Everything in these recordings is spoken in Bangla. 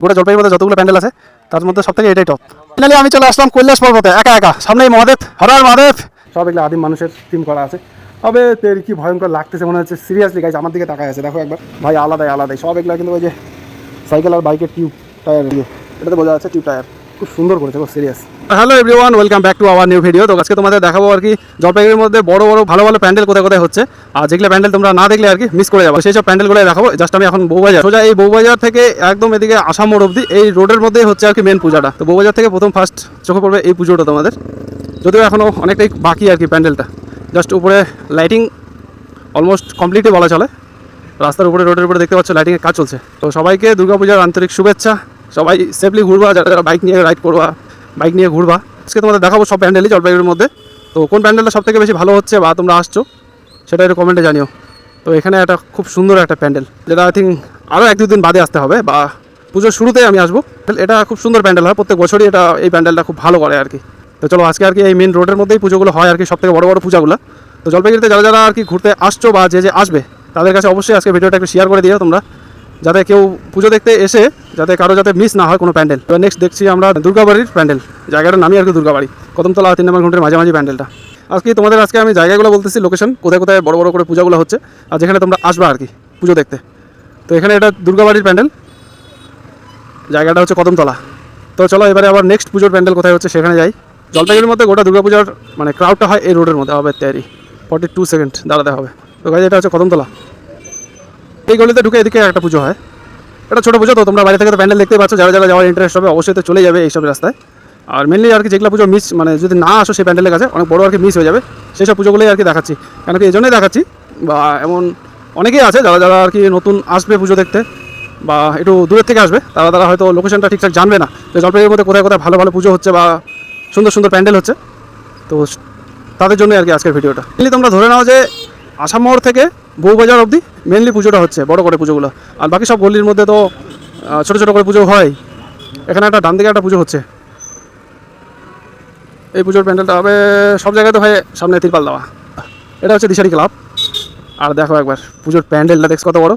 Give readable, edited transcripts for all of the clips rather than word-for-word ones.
গোটা জলপাইগুড়ির মধ্যে যতগুলো প্যান্ডেল আছে তার মধ্যে সব থেকে এটাই টপ। ফাইনালি আমি চলে আসলাম কৈলাস পর্বতে একা একা, সামনেই মহাদেব, হরার মহাদেব। সব এগুলো আদিম মানুষের থিম করা আছে। তবে তের কি ভয়ঙ্কর লাগতেছে মনে হচ্ছে, সিরিয়াসলি গাইজ আমার দিকে তাকায় আছে, দেখো একবার ভাই, আলাদাই আলাদাই সব এগুলো। কিন্তু ওই যে সাইকেল আর বাইকের টিউব টায়ার দিয়ে, এটাতে বোঝা যাচ্ছে টিউব টায়ার, খুব সুন্দর করেছে, খুব serious. Hello everyone, welcome back to our new video. তো আজকে তোমাদের দেখাবো আর কি জলপাইগুড়ির মধ্যে বড় বড় ভালো ভালো প্যান্ডেল কোথায় কোথায় হচ্ছে, আর যেগুলো প্যান্ডেল তোমরা না দেখলে আর কি মিস করে যাবো, সেই সব প্যান্ডেলগুলো দেখাবো। জাস্ট আমি এখন বউবাজার, সোজা এই বউবাজার থেকে একদম এদিকে আসাম মোড় অব্দি এই রোডের মধ্যেই হচ্ছে আর কি মেন পূজাটা। তো বউবাজার থেকে প্রথম ফার্স্ট চোখে পড়বে এই পুজোটা তোমাদের, যদিও এখনও অনেকটাই বাকি আর কি প্যান্ডেলটা। জাস্ট উপরে লাইটিং অলমোস্ট কমপ্লিটই বলা চলে, রাস্তার উপরে রোডের উপরে দেখতে পাচ্ছ লাইটিংয়ের কাজ চলছে। তো সবাইকে দুর্গাপূজার আন্তরিক শুভেচ্ছা, সবাই সেফলি ঘুরবা, যারা যারা বাইক নিয়ে রাইড করবা, বাইক নিয়ে ঘুরবা। আজকে তোমাদের দেখাবো সব প্যান্ডেলই জলপাইগুড়ির মধ্যে। তো কোন প্যান্ডেলটা সব থেকে বেশি ভালো হচ্ছে বা তোমরা আসছো সেটা একটু কমেন্টে জানিও। তো এখানে একটা খুব সুন্দর একটা প্যান্ডেল, যেটা আই থিঙ্ক আরও এক দুদিন বাদে আসতে হবে, বা পুজোর শুরুতেই আমি আসবো। এটা খুব সুন্দর প্যান্ডেল হয়, প্রত্যেক বছরই এটা এই প্যান্ডেলটা খুব ভালো করে আর কি। তো চলো আজকে আর কি এই মেন রোডের মধ্যেই পুজোগুলো হয় আর কি, সব থেকে বড় বড় পূজাগুলো। তো জলপাইগুড়িতে যারা যারা আর কি ঘুরতে আসছো বা যে যে আসবে তাদের কাছে অবশ্যই আজকে ভিডিওটা একটু শেয়ার করে দিও তোমরা, যাতে কেউ পুজো দেখতে এসে যাতে কারো যাতে মিস না হয় কোনো প্যান্ডেল। এবার নেক্সট দেখছি আমরা দুর্গাবাড়ির প্যান্ডেল, জায়গাটার নামই আর কি দুর্গাবাড়ি, কদমতলা 3 নম্বর ঘন্টার মাঝামাঝি প্যান্ডেলটা। আজকে আমি জায়গাগুলো বলতেছি, লোকেশন কোথায় কোথায় বড় বড় করে পূজাগুলো হচ্ছে আর যেখানে তোমরা আসবে আর কি পুজো দেখতে। তো এখানে এটা দুর্গাবাড়ির প্যান্ডেল, জায়গাটা হচ্ছে কদমতলা। তো চলো এবারে আবার নেক্সট পুজোর প্যান্ডেল কোথায় হচ্ছে সেখানে যাই। জলপাইগুড়ির মধ্যে গোটা দুর্গাপূজার মানে ক্রাউডটা হয় এই রোডের মধ্যে, হবে তৈরি 42 সেকেন্ড দাঁড়াতে হবে। তো গাইজ এটা হচ্ছে কদমতলা, এই গলিতে ঢুকে এদিকে একটা পুজো হয়। এটা ছোটো পুজো, তো তোমরা বাইরে থেকে তো প্যান্ডেল দেখতেই পাচ্ছ, যারা যারা যাওয়ার ইন্টারেস্ট হবে অবশ্যই তো চলে যাবে এইসব রাস্তায়। আর মেনলি আর কি যেগুলো পুজো মিস, মানে যদি না আসো সেই প্যান্ডেলের কাছে অনেক বড় আর কি মিস হয়ে যাবে, সেই সব পুজোগুলোই আর কি দেখাচ্ছি। কেন কি এই জন্যই দেখাচ্ছি, বা এমন অনেকেই আছে যারা যারা আর কি নতুন আসবে পুজো দেখতে বা একটু দূরের থেকে আসবে, তারা হয়তো লোকেশনটা ঠিকঠাক জানবে না যে জলপাইগুড়ির মধ্যে কোথায় কোথায় ভালো ভালো পুজো হচ্ছে বা সুন্দর সুন্দর প্যান্ডেল হচ্ছে। তো তাদের জন্যই আর কি আজকের ভিডিওটা। মেনলি তোমরা ধরে নাও যে আসাম মোড় থেকে বউবাজার অবধি মেনলি পুজোটা হচ্ছে, বড় করে পুজোগুলো। আর বাকি সব গলির মধ্যে তো ছোটো ছোটো করে পুজো হয়। এখানে একটা ডান দিকে একটা পুজো হচ্ছে, এই পুজোর প্যান্ডেলটা হবে সব জায়গায় তো হয় সামনে তিরপাল দেওয়া। এটা হচ্ছে দিশারি ক্লাব। আর দেখো একবার পুজোর প্যান্ডেলটা দেখছো কত বড়।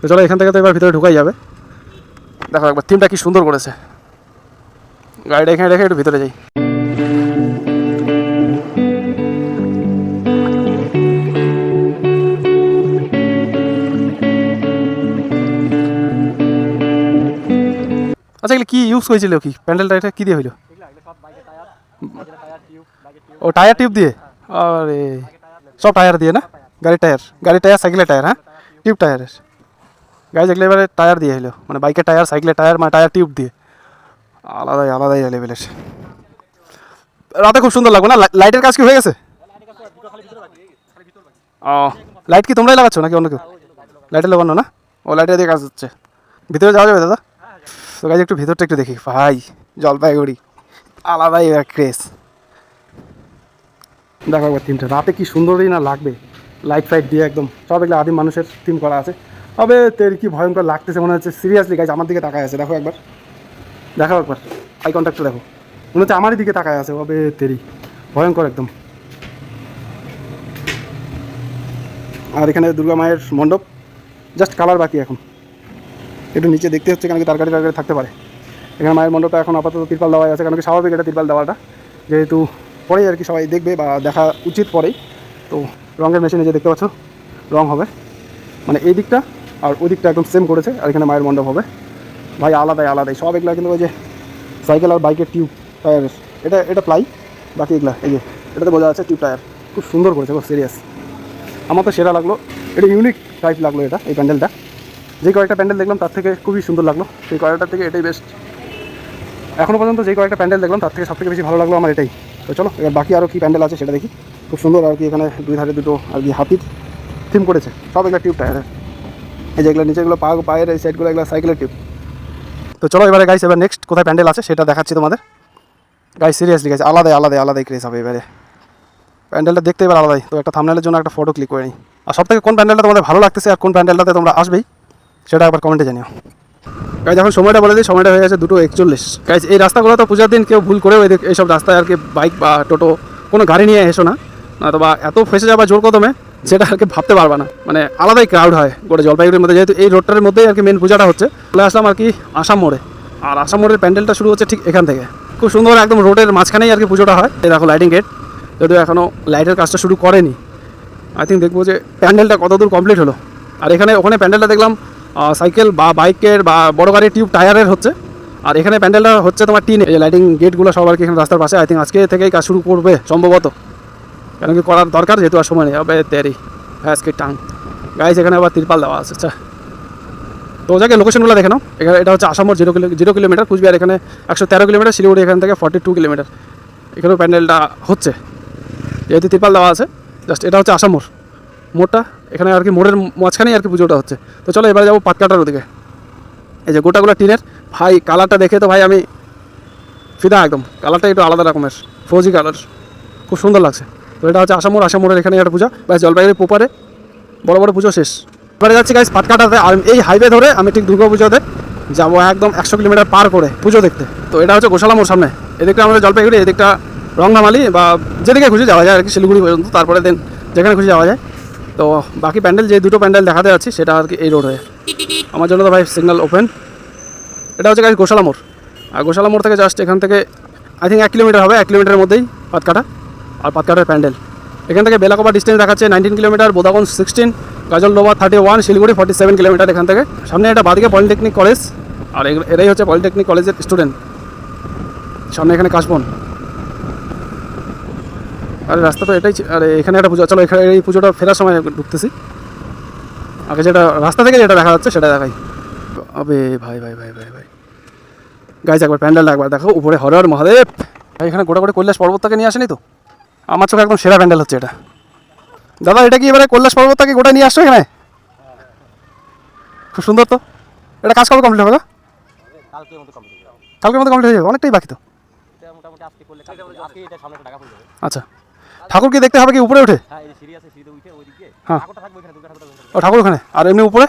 তো চলো এখান থেকে তো এবার ভিতরে ঢুকাই যাবে। দেখো একবার থিমটা কি সুন্দর করেছে, গাড়িটা এখানে রেখে একটু ভিতরে যাই। আচ্ছা এগুলো কি ইউজ করেছিল, কি প্যান্ডেলটা এটা কী দিয়ে হইলো? ও টায়ার টিউব দিয়ে, আরে সব টায়ার দিয়ে না, গাড়ির টায়ার সাইকেলের টায়ার, হ্যাঁ টিউব টায়ারের গাড়ি, যেগুলো এবারে টায়ার দিয়ে হইলো, মানে বাইকের টায়ার সাইকেলের টায়ার, মানে টায়ার টিউব দিয়ে, আলাদাই লেভেলের। রাতে খুব সুন্দর লাগবে না? লাইটের কাজ কি হয়ে গেছে? ও লাইট কি তোমরাই লাগাচ্ছ নাকি অন্য কেউ? লাইটের লাগানো না, ও লাইটের দিয়ে কাজ হচ্ছে। ভিতরে যাওয়া যাবে দাদা? তো গাইজ একটু ভিতরটা একটু দেখি, ভাই জলপাইগুড়ি আলাদাই ক্রেজ। দেখো একবার থিমটা রাতে কি সুন্দরই না লাগবে, লাইট ফাইট দিয়ে একদম সব এগুলো আদিম মানুষের থিম করা আছে। তবে তের কি ভয়ঙ্কর লাগতেছে মনে হচ্ছে, সিরিয়াসলি গাইজ আমার দিকে তাকায় আছে, দেখো একবার আই কন্ট্যাক্টটা দেখো, মনে হচ্ছে আমারই দিকে তাকায় আছে, হবে তেরি ভয়ঙ্কর একদম। আর এখানে দুর্গা মায়ের মণ্ডপ, জাস্ট কালার বাকি এখন, একটু নিচে দেখতে হচ্ছে, কেন কি তরকারি থাকতে পারে। এখানে মায়ের মণ্ডপটা এখন আপাতত তিরপাল দেওয়া আছে, কারণ কি স্বাভাবিক এটা তিরপাল দেওয়াটা, যেহেতু পরেই আর কি সবাই দেখবে বা দেখা উচিত পরেই। তো রঙের মেশিনে যে দেখতে পাচ্ছ রং হবে, মানে এই দিকটা আর ওই দিকটা একদম সেম করেছে। আর এখানে মায়ের মণ্ডপ হবে, ভাই আলাদাই সব এগুলো। কিন্তু ওই যে সাইকেল আর বাইকের টিউব টায়ারের, এটা প্লাই, বাকি এগুলা এই যে এটাতে বোঝা যাচ্ছে টিউব টায়ার, খুব সুন্দর করেছে, খুব সিরিয়াস। আমার তো সেরা লাগলো, এটা ইউনিক টাইপ লাগলো এটা, এই প্যান্ডেলটা। যে কয়েকটা প্যান্ডেল দেখলাম তার থেকে খুবই সুন্দর লাগলো, সেই কয়েকটার থেকে এটাই বেস্ট এখনও পর্যন্ত। যে কয়েকটা প্যান্ডেল দেখলাম তার থেকে সবথেকে বেশি ভালো লাগলো আমার এটাই। তো চলো এবার বাকি আরও কী প্যান্ডেল আছে সেটা দেখি। খুব সুন্দর আর কি, এখানে দুই ধারে দুটো আর কি হাতির থিম করেছে, সব এগুলো টিউব টায়ারের। এই যেগুলো নিচেগুলো পায়ের এই সাইডগুলো এগুলো সাইকেলের টিউব। তো চলো এবারে গাইস এবার নেক্সট কোথায় প্যান্ডেল আছে সেটা দেখাচ্ছি তোমাদের। গাইস সিরিয়াসলি গাইস আলাদাই ক্রেজ হবে এবারে, প্যান্ডেলটা দেখতে এবার আলাদাই। তো একটা থাম্বনেলের জন্য একটা ফটো ক্লিক করে নিই। আর সব থেকে কোন প্যান্ডেলটা তোমাদের ভালো লাগতেছে আর কোন প্যান্ডেলটাতে তোমরা আসবেই সেটা একবার কমেন্টে জানিও। গাইজ এখন সময়টা বলে দিই, সময়টা হয়ে গেছে 2:41। গাইজ এই রাস্তাগুলো তো পূজার দিন কেউ ভুল করেও এইসব রাস্তায় আর কি বাইক বা টোটো কোনো গাড়ি নিয়ে এসো না, তো বা এত ফেসে যাবা জোর কদমে সেটা আর কি ভাবতে পারবা না, মানে আলাদাই ক্রাউড হয় গোটা জলপাইগুড়ির মধ্যে। যেহেতু এই রোডটার মধ্যেই আর কি মেন পূজাটা হচ্ছে, চলে আসলাম আর কি আসাম মোড়ে। আর আসাম মোড়ের প্যান্ডেলটা শুরু হচ্ছে ঠিক এখান থেকে, খুব সুন্দর একদম রোডের মাঝখানেই আর কি পুজোটা হয়। এই দেখো লাইটিং গেট, যদিও এখনও লাইটের কাজটা শুরু করেনি। আই থিঙ্ক দেখবো যে প্যান্ডেলটা কতদূর কমপ্লিট হলো। আর ওখানে প্যান্ডেলটা দেখলাম সাইকেল বা বাইকের বা বড় গাড়ির টিউব টায়ারের হচ্ছে। আর এখানে প্যান্ডেলটা হচ্ছে তোমার টিনে, এই লাইটিং গেটগুলো সব আর কি এখানে রাস্তার পাশে। আই থিঙ্ক আজকে থেকেই কাজ শুরু করবে সম্ভবত, কেন কি করার দরকার, যেহেতু আর সময় নেই। হবে তেরি হ্যাঁ আজকে টাং গাইজ, এখানে আবার তিরপাল দেওয়া আছে। আচ্ছা, তো যাকে লোকেশনগুলো দেখে নাও। এখানে এটা হচ্ছে আসামর 0 কিলোমিটার, কুচবিহার এখানে 113 কিলোমিটার, শিলিগুড়ি এখান থেকে 42 কিলোমিটার। এখানেও প্যান্ডেলটা হচ্ছে, যেহেতু তিরপাল দেওয়া আছে। জাস্ট এটা হচ্ছে আসাম মোড়টা, এখানে আর কি মোড়ের মাঝখানেই আর কি পুজোটা হচ্ছে। তো চলো এবারে যাবো পাতকাটার ওদিকে। এই যে গোটাগুলো টিনের, ভাই কালারটা দেখে তো ভাই আমি ফিদা একদম। কালারটা একটু আলাদা রকমের, ফৌজি কালার, খুব সুন্দর লাগছে। তো এটা হচ্ছে আসামোড়ের এখানে একটা পূজা, ব্যাস জলপাইগুড়ি পোপারে বড় বড় পুজো শেষ। এবারে যাচ্ছি গাইস পাতকাটাতে। আর এই হাইওয়ে ধরে আমি ঠিক দুর্গা পুজোতে যাবো একদম 100 কিলোমিটার পার করে পুজো দেখতে। তো এটা হচ্ছে গোশালা মোড় সামনে, এদিকটা আমাদের জলপাইগুড়ি, এদিকটা রংনামালি বা যেদিকে খুশি যাওয়া যায় আর কি, শিলিগুড়ি পর্যন্ত, তারপরে দেন যেখানে খুশি যাওয়া যায়। তো বাকি প্যান্ডেল যে দুটো প্যান্ডেল দেখাতে যাচ্ছি সেটা আর কি এই রোড হয়ে। আমার জন্য তো ভাই সিগন্যাল ওপেন। এটা হচ্ছে গাইস গোশালা মোড়। আর গোশালা মোড় থেকে জাস্ট এখান থেকে আই থিঙ্ক 1 কিলোমিটার হবে, 1 কিলোমিটারের মধ্যেই পাতকাটা। আর পাতকাটার প্যান্ডেল এখান থেকে বেলাকোবা ডিস্টেন্স দেখাচ্ছে 19 কিলোমিটার, বোদাগঞ্জ 16, গাজলডোবা 31, শিলিগুড়ি 47 কিলোমিটার এখান থেকে। সামনে এটা বাদিকে পলিটেকনিক কলেজ, আর এরাই হচ্ছে পলিটেকনিক কলেজের স্টুডেন্ট। সামনে এখানে কাশবন। আরে রাস্তা তো এটাই, আরে এখানে একটা পুজো। চলো এখানে এই পুজোটা ফেরার সময় ঢুকতেছি। আগে যেটা রাস্তা থেকে যেটা দেখা যাচ্ছে সেটা দেখাই। আবে ভাই ভাই ভাই ভাই ভাই গাইজ, একবার প্যান্ডেলটা একবার দেখো, উপরে হর হর মহাদেব। ভাই এখানে গোটা করে কৈলাস পর্বতটাকে নিয়ে আসেনি তো? আমার চোখে একদম সেরা প্যান্ডেল হচ্ছে এটা। দাদা এটা কি এবারে কৈলাস পর্বতটাকে গোটা নিয়ে আসছো এখানে? খুব সুন্দর তো। এটা কাজ কবে কমপ্লিট হবে? কালকের মধ্যে কমপ্লিট হয়ে যাবে, অনেকটাই বাকি তো। আচ্ছা, ঠাকুর কি দেখতে হবে কি উপরে উঠে? হ্যাঁ, ও ঠাকুর ওখানে, আর এমনি উপরে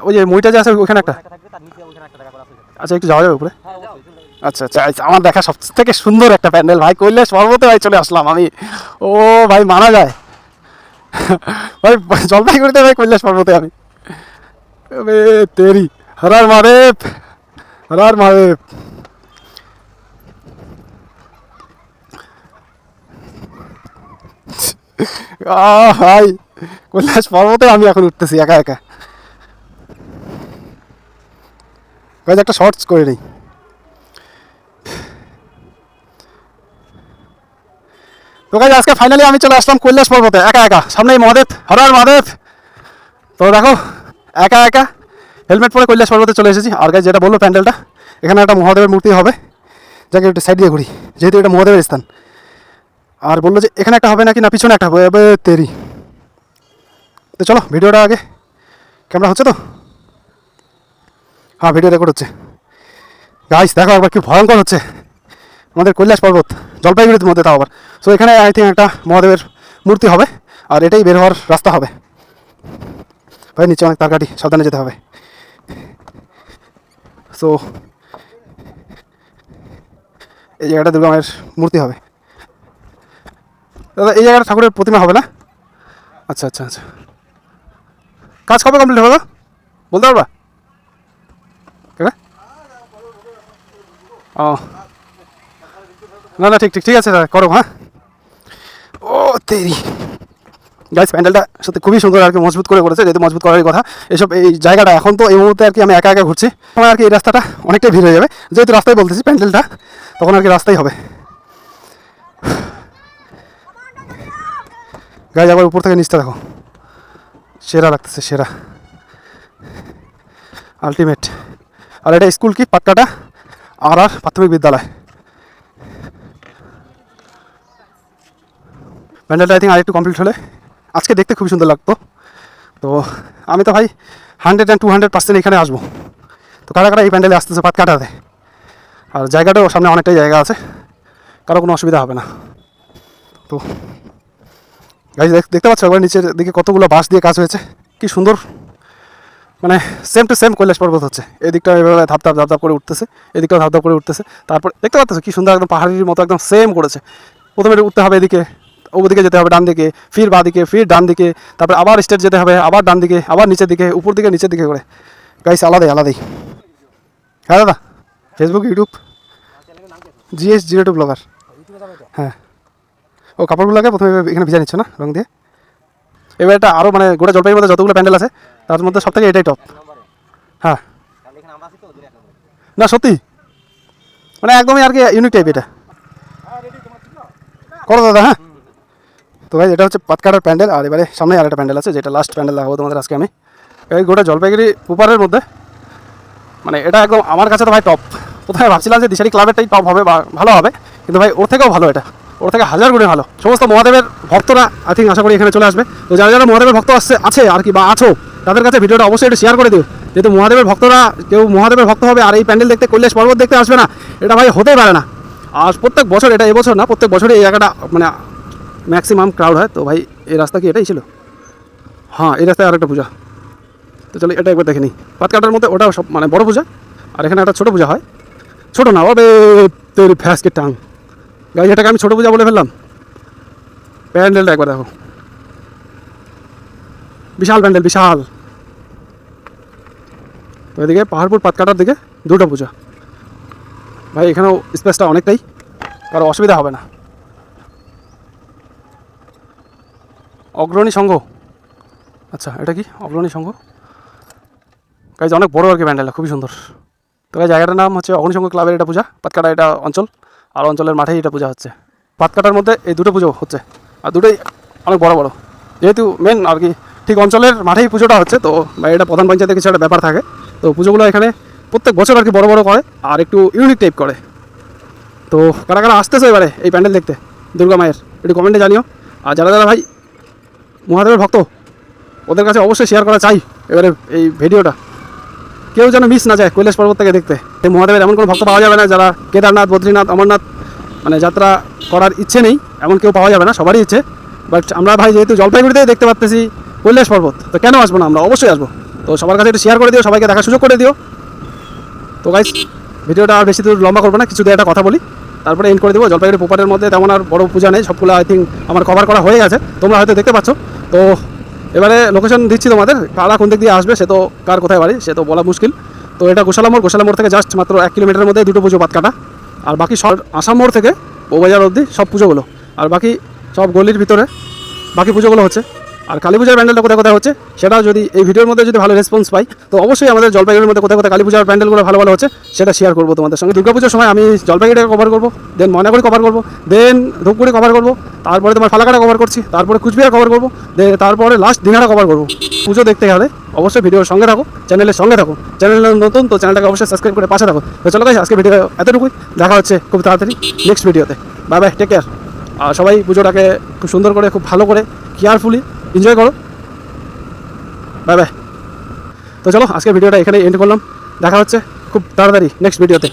ওই যে মইটা যে আছে ওইখানে একটা। আচ্ছা, একটু যাওয়া যাবে উপরে? আচ্ছা আচ্ছা, আমার দেখা সব থেকে সুন্দর একটা প্যান্ডেল ভাই, কৈলাস পর্বতে ভাই চলে আসলাম আমি। ও ভাই মানা যায় ভাই, জলপাইগুড়িতে ভাই কৈলাস পর্বতে আমি। তেরি হরার মহাদেব, হরার মহাদেব। ভাই কৈলাস পর্বতে আমি এখন উঠতেছি একা একা। একটা শর্টস করে নেই। তো গাইজ আজকে ফাইনালি আমি চলে আসলাম কৈলাস পর্বতে একা একা। সামনেই মহাদেব, হরার মহাদেব। তো দেখো একা একা হেলমেট পরে কৈলাস পর্বতে চলে এসেছি। আর গাইজ যেটা বললো প্যান্ডেলটা, এখানে একটা মহাদেবের মূর্তি হবে, যাকে একটু সাইড দিয়ে ঘুরি, যেহেতু এটা মহাদেবের স্থান। আর বললো যে এখানে একটা হবে নাকি না পিছনে একটা হবে, তেরি। তো চলো ভিডিওটা আগে, ক্যামেরা হচ্ছে তো? হ্যাঁ, ভিডিও রেকর্ড হচ্ছে। গাইজ দেখো একবার কি ভয়ঙ্কর হচ্ছে আমাদের কৈলাস পর্বত, জলপাইগুড়ির মধ্যে তাও আবার। সো এখানে আই থিঙ্ক একটা মহাদেবের মূর্তি হবে, আর এটাই বের হওয়ার রাস্তা হবে। ভাই নিচে অনেক তারকাটি, সাবধানে যেতে হবে। সো এই জায়গাটা দুর্গা মায়ের মূর্তি হবে। দাদা এই জায়গাটা ঠাকুরের প্রতিমা হবে না? আচ্ছা আচ্ছা আচ্ছা, কাজ কবে কমপ্লিট হবে বলতে পারবা? ও না না, ঠিক ঠিক ঠিক আছে দাদা, করো। হ্যাঁ, ও তেরি গাইস, প্যান্ডেলটা সত্যি খুবই সুন্দর আর কি, মজবুত করে করেছে, যেহেতু মজবুত করারই কথা। এসব এই জায়গাটা এখন তো এই মুহূর্তে আর কি আমি একা একা ঘুরছি, আমার আর কি এই রাস্তাটা অনেকটাই ভিড় হয়ে যাবে, যেহেতু রাস্তায় বলতেছি প্যান্ডেলটা, তখন আর কি রাস্তাই হবে। গাইস আবার উপর থেকে নিচটা দেখো, সেরা লাগতেছে, সেরা আলটিমেট। আর এটা স্কুল কি পাটকাটা আর প্রাথমিক বিদ্যালয়। প্যান্ডেলটা আই থিঙ্ক আরেকটু কমপ্লিট হলে আজকে দেখতে খুবই সুন্দর লাগতো। তো আমি তো ভাই 100 and 200% এখানে আসবো। তো কারা কারা এই প্যান্ডেলে আসতেছে পাটকাটাতে? আর জায়গাটাও সামনে অনেকটাই জায়গা আছে, কারো কোনো অসুবিধা হবে না। তো গাইজ দেখতে পাচ্ছ একবার নিচের দিকে কতগুলো বাঁশ দিয়ে কাজ হয়েছে, কি সুন্দর, মানে সেম টু সেম কৈলাস পর্বত হচ্ছে। এদিকটা এভাবে ধাপ ধাপ ধাপ ধাপ করে উঠতেছে, এদিকটাও ধাপ ধাপ করে উঠতেছে। তারপর দেখতে পাচ্ছ কি সুন্দর একদম পাহাড়ির মতো একদম সেম করেছে। প্রথমে উঠতে হবে এদিকে, ওদিকে যেতে হবে ডান দিকে, ফির বাঁ দিকে, ফির ডান দিকে, তারপরে আবার স্টেট যেতে হবে, আবার ডান দিকে, আবার নিচের দিকে, উপর দিকে, নিচের দিকে করে। গাইস আলাদাই আলাদাই। হ্যাঁ দাদা, ফেসবুক, ইউটিউব, GS02 ব্লগার। হ্যাঁ, ও কাপড়গুলোকে প্রথমে এখানে ভিজা নিচ্ছে না রং দিয়ে। এবার এটা আরও মানে গোটা জলপাইগুড়ির মধ্যে যতগুলো প্যান্ডেল আছে তার মধ্যে সব থেকে এটাই টপ। হ্যাঁ না সত্যি মানে একদমই আর কি ইউনিক টাইপ এটা। করো দাদা। হ্যাঁ তো ভাই এটা হচ্ছে পাতকাটার প্যান্ডেল, আর এবারে সামনে আর একটা প্যান্ডেল আছে যেটা লাস্ট প্যান্ডেল দেখাবো তোমাদের আজকে আমি। এই গোটা জলপাইগুড়ি পুপারের মধ্যে মানে এটা একদম আমার কাছে তো ভাই টপ। প্রথমে ভাবছিলাম যে দিশারি ক্লাবেরটাই টপ হবে বা ভালো হবে, কিন্তু ভাই ওর থেকেও ভালো এটা, ওর থেকে হাজার গুণে ভালো। সমস্ত মহাদেবের ভক্তরা আই থিঙ্ক আশা করি এখানে চলে আসবে। তো যারা যারা মহাদেবের ভক্ত আছে আর কি বা আছো তাদের কাছে ভিডিওটা অবশ্যই এটা শেয়ার করে দিও, যেহেতু মহাদেবের ভক্তরা কেউ মহাদেবের ভক্ত হবে আর এই প্যান্ডেল দেখতে, কৈলাস পর্বত দেখতে আসবে না, এটা ভাই হতেই পারে না। আর প্রত্যেক বছর, এটা এবছর না প্রত্যেক বছরই এই জায়গাটা মানে ম্যাক্সিমাম ক্রাউড হয়। তো ভাই এই রাস্তা কি এটাই ছিল? হ্যাঁ এই রাস্তায় আরেকটা পূজা। তো চলো এটা একবার দেখে নিই। পাতকাটার মধ্যে ওটাও সব মানে বড় পূজা, আর এখানে একটা ছোটো পূজা হয়। ছোটো না ওবে তোর ফ্যাসকে টাং গাড়ি, এটাকে আমি ছোটো পূজা বলে ফেললাম। প্যান্ডেলটা একবার দেখো, বিশাল প্যান্ডেল বিশাল। তো এদিকে পাহাড়পুর পাতকাটার দিকে দুটো পূজা ভাই, এখানেও স্পেসটা অনেকটাই, কারো অসুবিধা হবে না। অগ্রণী সংঘ, আচ্ছা এটা কি অগ্রণী সংঘ? গাইজ অনেক বড় আর কি প্যান্ডেল, খুবই সুন্দর। তো এই জায়গাটার নাম হচ্ছে অগ্রণী সংঘ ক্লাবের এটা পূজা। পাতকাটা এটা অঞ্চল, আর অঞ্চলের মাঠেই এটা পূজা হচ্ছে। পাতকাটার মধ্যে এই দুটো পুজো হচ্ছে, আর দুটোই অনেক বড় বড়, যেহেতু মেন আর কি ঠিক অঞ্চলের মাঠেই পুজোটা হচ্ছে। তো বা এটা প্রধান পঞ্চায়েতের কিছু একটা ব্যাপার থাকে। তো পুজোগুলো এখানে প্রত্যেক বছর আর কি বড় বড় করে আর একটু ইউনিক টাইপ করে। তো কারা কারা আসতেছে এবারে এই প্যান্ডেল দেখতে দুর্গা মায়ের, একটু কমেন্টে জানিও। আর যারা যারা ভাই মহাদেবের ভক্ত ওদের কাছে অবশ্যই শেয়ার করা চাই এবারে এই ভিডিওটা, কেউ যেন মিস না যায় কৈলাস পর্বত থেকে দেখতে। এই মহাদেবের এমন কোনো ভক্ত পাওয়া যাবে না যারা কেদারনাথ, বদ্রীনাথ, অমরনাথ মানে যাত্রা করার ইচ্ছে নেই, এমন কেউ পাওয়া যাবে না, সবারই ইচ্ছে। বাট আমরা ভাই যেহেতু জলপাইগুড়িতেই দেখতে পাচ্ছি কৈলাস পর্বত, তো কেন আসবো না, আমরা অবশ্যই আসবো। তো সবার কাছে একটু শেয়ার করে দিও, সবাইকে দেখার সুযোগ করে দিও। তো গাইস ভিডিওটা আর বেশি দূর লম্বা করবো না, কিছু দিয়ে একটা কথা বলি তারপরে এন্ড করে দেবো। জলপাইগুড়ি পোপারের মধ্যে তেমন আর বড় পূজা নেই, সবগুলো আই থিঙ্ক আমার কভার করা হয়ে গেছে, তোমরা হয়তো দেখতে পাচ্ছ। তো এবারে লোকেশন দিচ্ছি তোমাদের, কারা কোন দিক দিয়ে আসবে সে তো কার কোথায় বাড়ি সে তো বলা মুশকিল। তো এটা গোশালা মোড় থেকে জাস্ট মাত্র 1 কিলোমিটারের মধ্যে দুটো পুজো পাতকাটা, আর বাকি সব আসাম মোড় থেকে বউবাজার অবধি সব পুজোগুলো, আর বাকি সব গলির ভিতরে বাকি পুজোগুলো হচ্ছে। আর কালী পূজার প্যান্ডেলটা কোথায় কোথায় হচ্ছে সেটাও যদি এই ভিডিওর মধ্যে যদি ভালো রেসপন্স পাই, তো অবশ্যই আমাদের জলপাইগুড়ির মধ্যে কোথায় কোথায় কালী পূজার প্যান্ডেলগুলো ভালো ভালো হচ্ছে সেটা শেয়ার করবো তোমাদের সঙ্গে। দুর্গাপুজোর সময় আমি জলপাইগুড়িটাকে কভার করবো, দেন ময়নাগুড়ি কভার করবো, দেন ধূপগুড়ি কভার করবো, তারপরে তোমার ফালাকাটা কভার করছি, তারপরে কুচবিহার কভার করবো, তারপরে লাস্ট দিনহাটা কভার করবো। পুজো দেখতে গেলে অবশ্যই ভিডিওর সঙ্গে থাকো, চ্যানেলের সঙ্গে থাকো। চ্যানেল নতুন তো চ্যানেলটাকে অবশ্যই সাবস্ক্রাইব করে পাশে থাকো। তো চলো গাইস আজকে ভিডিও এতটুকুই, দেখা হচ্ছে খুব তাড়াতাড়ি নেক্সট ভিডিওতে। Bye bye, take care. আর সবাই পুজোটাকে খুব সুন্দর করে, খুব ভালো করে, কেয়ারফুলি এনজয় করো। Bye bye. তো চলো আজকে ভিডিওটা এখানে এন্ড করলাম, দেখা হচ্ছে খুব তাড়াতাড়ি নেক্সট ভিডিওতে।